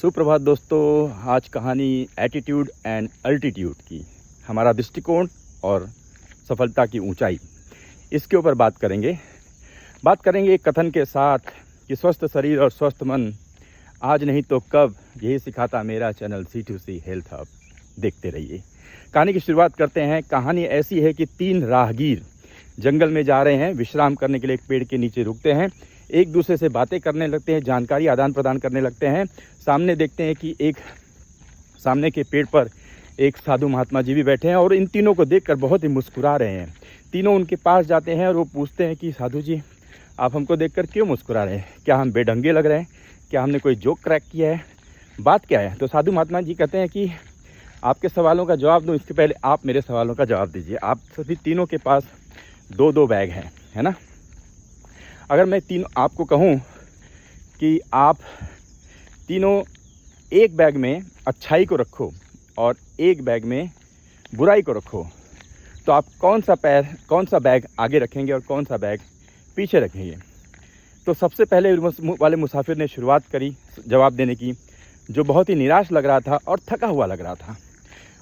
सुप्रभात दोस्तों। आज कहानी एटीट्यूड एंड अल्टीट्यूड की, हमारा दृष्टिकोण और सफलता की ऊंचाई, इसके ऊपर बात करेंगे एक कथन के साथ कि स्वस्थ शरीर और स्वस्थ मन आज नहीं तो कब, यही सिखाता मेरा चैनल C2C हेल्थ हब। देखते रहिए। कहानी की शुरुआत करते हैं। कहानी ऐसी है कि 3 राहगीर जंगल में जा रहे हैं, विश्राम करने के लिए एक पेड़ के नीचे रुकते हैं, एक दूसरे से बातें करने लगते हैं, जानकारी आदान प्रदान करने लगते हैं। सामने देखते हैं कि एक सामने के पेड़ पर एक साधु महात्मा जी भी बैठे हैं और इन तीनों को देखकर बहुत ही मुस्कुरा रहे हैं। तीनों उनके पास जाते हैं और वो पूछते हैं कि साधु जी, आप हमको देखकर क्यों मुस्कुरा रहे हैं? क्या हम बेढंगे लग रहे हैं? क्या हमने कोई जोक क्रैक किया है? बात क्या है? तो साधु महात्मा जी कहते हैं कि आपके सवालों का जवाब दूं इसके पहले आप मेरे सवालों का जवाब दीजिए। आप सभी तीनों के पास 2-2 बैग हैं, है ना? अगर मैं आपको कहूं कि आप तीनों एक बैग में अच्छाई को रखो और एक बैग में बुराई को रखो, तो आप कौन सा बैग आगे रखेंगे और कौन सा बैग पीछे रखेंगे? तो सबसे पहले वाले मुसाफिर ने शुरुआत करी जवाब देने की, जो बहुत ही निराश लग रहा था और थका हुआ लग रहा था।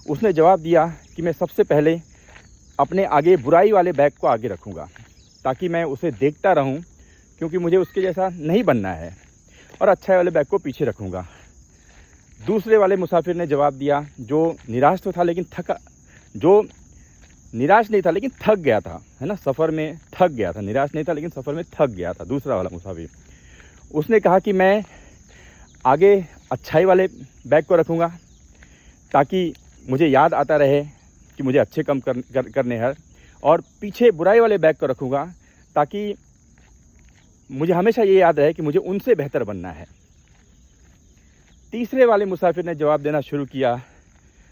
उसने जवाब दिया कि मैं सबसे पहले अपने आगे बुराई वाले बैग को आगे रखूँगा, ताकि मैं उसे देखता रहूं, क्योंकि मुझे उसके जैसा नहीं बनना है, और अच्छाई वाले बैग को पीछे रखूँगा। दूसरे वाले मुसाफिर ने जवाब दिया, जो निराश तो था लेकिन जो निराश नहीं था लेकिन थक गया था, है ना? सफ़र में थक गया था, निराश नहीं था लेकिन सफ़र में थक गया था। दूसरा वाला मुसाफिर, उसने कहा कि मैं आगे अच्छाई वाले बैग को रखूँगा, ताकि मुझे याद आता रहे कि मुझे अच्छे काम करने हैं, और पीछे बुराई वाले बैग को रखूँगा ताकि मुझे हमेशा ये याद रहे कि मुझे उनसे बेहतर बनना है। तीसरे वाले मुसाफिर ने जवाब देना शुरू किया,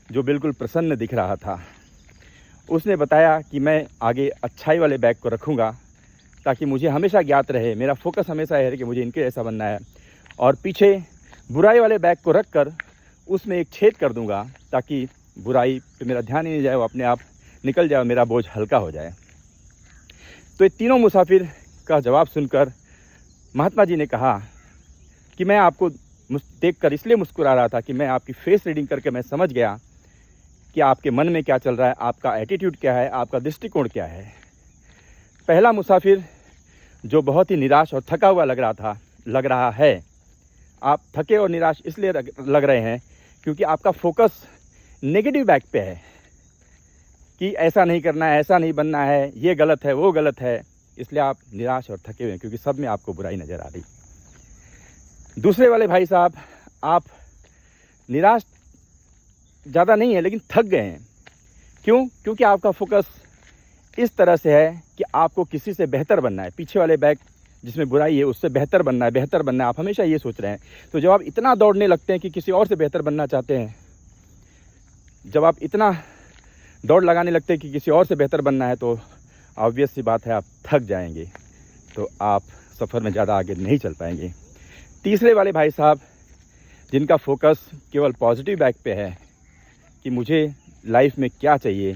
जो बिल्कुल प्रसन्न दिख रहा था। उसने बताया कि मैं आगे अच्छाई वाले बैग को रखूँगा ताकि मुझे हमेशा ज्ञात रहे, मेरा फोकस हमेशा है कि मुझे इनके जैसा बनना है, और पीछे बुराई वाले बैग को रख कर उसमें एक छेद कर दूँगा ताकि बुराई पे मेरा ध्यान ही नहीं जाए, वो अपने आप निकल जाए, मेरा बोझ हल्का हो जाए। तो ये तीनों मुसाफिर का जवाब सुनकर महात्मा जी ने कहा कि मैं आपको देखकर इसलिए मुस्कुरा रहा था कि मैं आपकी फेस रीडिंग करके मैं समझ गया कि आपके मन में क्या चल रहा है, आपका एटीट्यूड क्या है, आपका दृष्टिकोण क्या है। पहला मुसाफिर जो बहुत ही निराश और थका हुआ लग रहा है, आप थके और निराश इसलिए लग रहे हैं क्योंकि आपका फोकस नेगेटिव बैग पे है कि ऐसा नहीं करना है, ऐसा नहीं बनना है, ये गलत है, वो गलत है, इसलिए आप निराश और थके हुए हैं क्योंकि सब में आपको बुराई नज़र आ रही। दूसरे वाले भाई साहब, आप निराश ज़्यादा नहीं है लेकिन थक गए हैं। क्यों? क्योंकि आपका फोकस इस तरह से है कि आपको किसी से बेहतर बनना है। पीछे वाले बैग जिसमें बुराई है उससे बेहतर बनना है, आप हमेशा ये सोच रहे हैं। तो जब आप इतना दौड़ने लगते हैं कि किसी और से बेहतर बनना चाहते हैं, जब आप इतना दौड़ लगाने लगते हैं कि किसी और से बेहतर बनना है, तो ऑब्वियस सी बात है आप थक जाएंगे, तो आप सफ़र में ज़्यादा आगे नहीं चल पाएंगे। तीसरे वाले भाई साहब, जिनका फोकस केवल पॉजिटिव बैग पे है कि मुझे लाइफ में क्या चाहिए,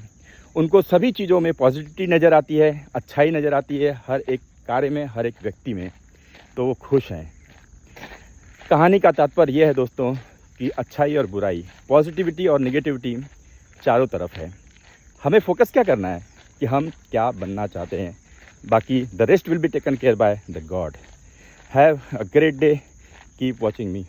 उनको सभी चीज़ों में पॉजिटिविटी नज़र आती है, अच्छाई नज़र आती है, हर एक कार्य में, हर एक व्यक्ति में, तो वो खुश हैं। कहानी का तात्पर्य यह है दोस्तों कि अच्छाई और बुराई, पॉजिटिविटी और नेगेटिविटी चारों तरफ है। हमें फोकस क्या करना है कि हम क्या बनना चाहते हैं। बाकी the rest will be taken care by the God. Have a great day, keep watching me.